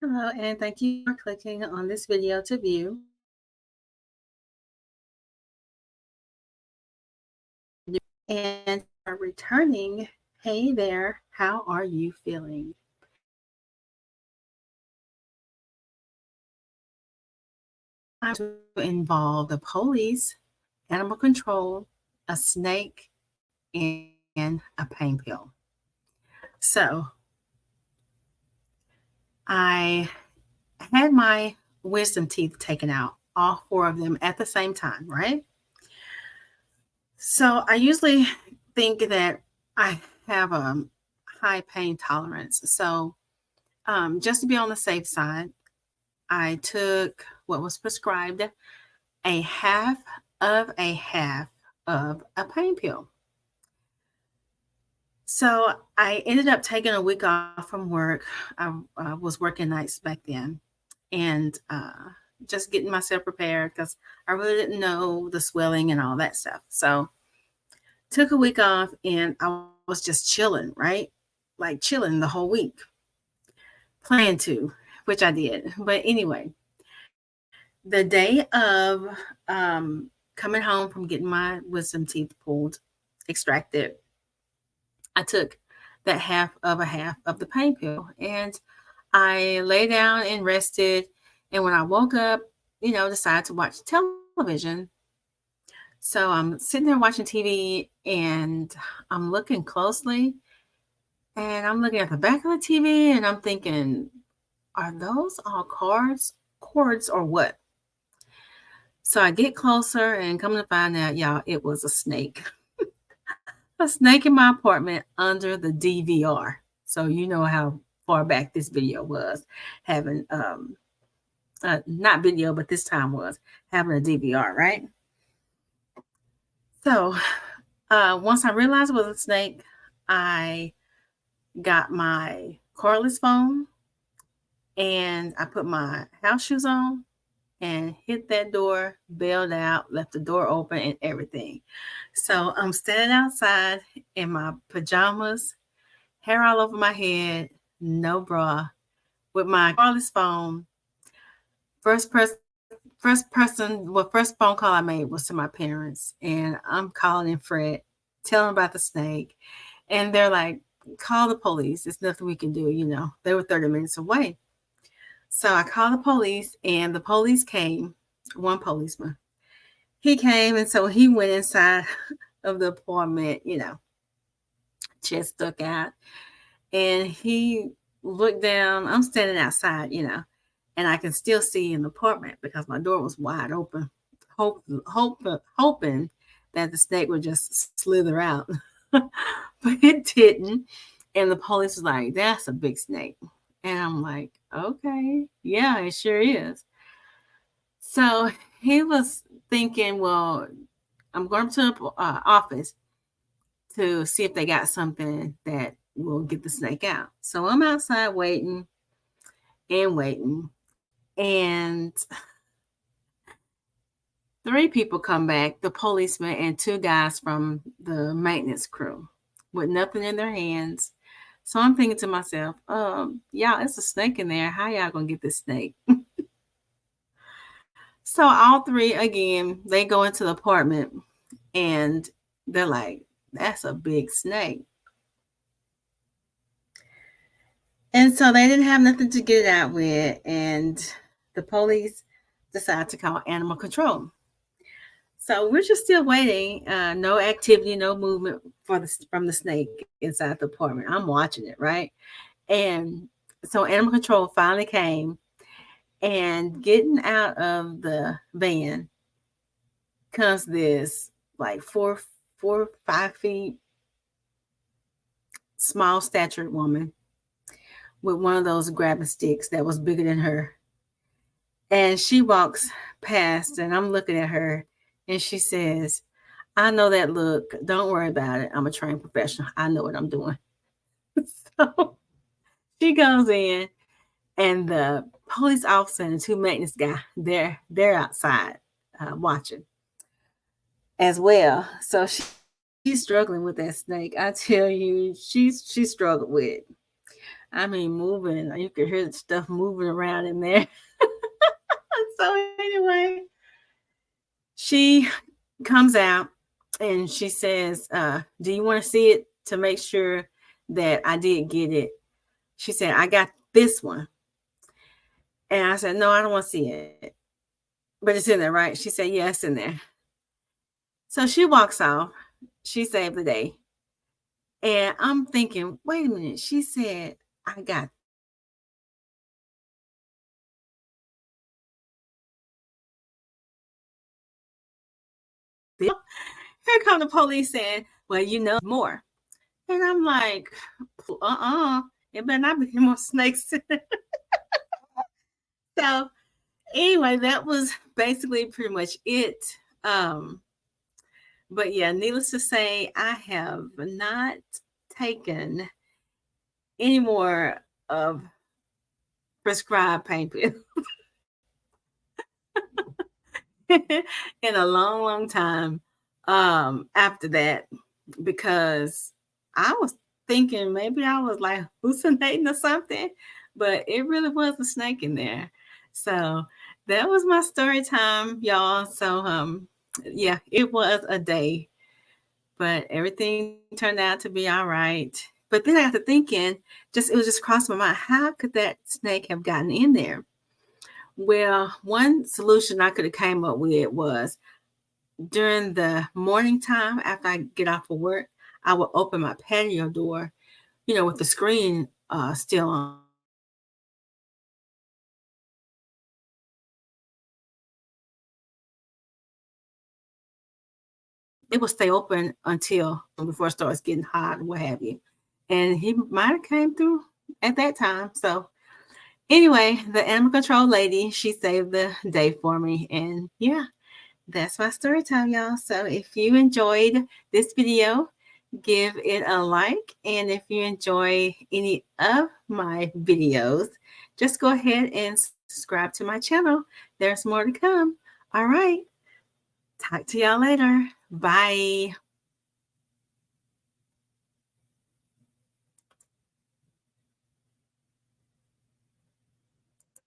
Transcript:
Hello, and thank you for clicking on this video to view. And are returning, hey there, how are you feeling? To involve the police, animal control, a snake, and a pain pill. So I had my wisdom teeth taken out, all four of them at the same time, right? So I usually think that I have a high pain tolerance. So just to be on the safe side, I took what was prescribed a half of a pain pill. So I ended up taking a week off from work. I was working nights back then and just getting myself prepared because I really didn't know the swelling and all that stuff. So took a week off and I was just chilling, right? Like chilling the whole week, plan to, which I did. But anyway, the day of coming home from getting my wisdom teeth pulled, extracted, I took that half of the pain pill and I lay down and rested. And when I woke up, decided to watch television. So I'm sitting there watching TV and I'm looking closely and I'm looking at the back of the TV and I'm thinking, are those all cords or what? So I get closer and come to find out, y'all, it was a snake. A snake in my apartment under the DVR. So you know how far back this video was, having not video, but this time was having a DVR, right? So once I realized it was a snake, I got my cordless phone and I put my house shoes on and hit that door, bailed out, left the door open and everything. So I'm standing outside in my pajamas, hair all over my head, no bra, with my cordless phone. First person, first phone call I made was to my parents, and I'm calling in Fred, telling about the snake, and they're like, "Call the police. It's nothing we can do." They were 30 minutes away. So I called the police, and the police came. One policeman. He came, and so he went inside of the apartment. Chest stuck out, and he looked down. I'm standing outside, and I can still see in the apartment because my door was wide open, hoping that the snake would just slither out, but it didn't. And the police was like, "That's a big snake," and I'm like, "Okay, yeah, it sure is." So he was thinking, "Well, I'm going to the office to see if they got something that will get the snake out." So I'm outside waiting and waiting. And three people come back, the policeman and two guys from the maintenance crew with nothing in their hands. So I'm thinking to myself, y'all, it's a snake in there. How y'all gonna get this snake? So all three again, they go into the apartment and they're like, that's a big snake. And so they didn't have nothing to get it out with, and the police decided to call animal control. So we're just still waiting. No activity, no movement from the snake inside the apartment. I'm watching it, right? And so animal control finally came, and getting out of the van comes this like 5 feet small statured woman with one of those grabbing sticks that was bigger than her. And she walks past, and I'm looking at her, and she says, "I know that look. Don't worry about it. I'm a trained professional. I know what I'm doing." So she goes in, and the police officer and the two maintenance guy, they're outside watching as well. So she's struggling with that snake. I tell you, she struggled with it. I mean, moving. You could hear the stuff moving around in there. So anyway, she comes out and she says, "Do you want to see it to make sure that I did get it?" She said, "I got this one." And I said, "No, I don't want to see it. But it's in there, right?" She said, "Yeah, it's in there." So she walks off. She saved the day. And I'm thinking, wait a minute. She said, "I got this." Here come the police saying, "Well, more." And I'm like, uh-uh. It better not be more snakes. So anyway, that was basically pretty much it. Um, but yeah, needless to say, I have not taken any more of prescribed pain pills in a long, long time after that because I was thinking maybe I was like hallucinating or something, but it really was a snake in there. So that was my story time, y'all. So yeah, it was a day, but everything turned out to be all right. But then I got to thinking, just it was just crossing my mind, how could that snake have gotten in there? Well, one solution I could have came up with was during the morning time after I get off of work, I would open my patio door, with the screen still on. It will stay open until before it starts getting hot and what have you. And he might have came through at that time. So anyway, the animal control lady, she saved the day for me. And yeah, that's my story time, y'all. So if you enjoyed this video, give it a like. And if you enjoy any of my videos, just go ahead and subscribe to my channel. There's more to come. All right. Talk to y'all later. Bye.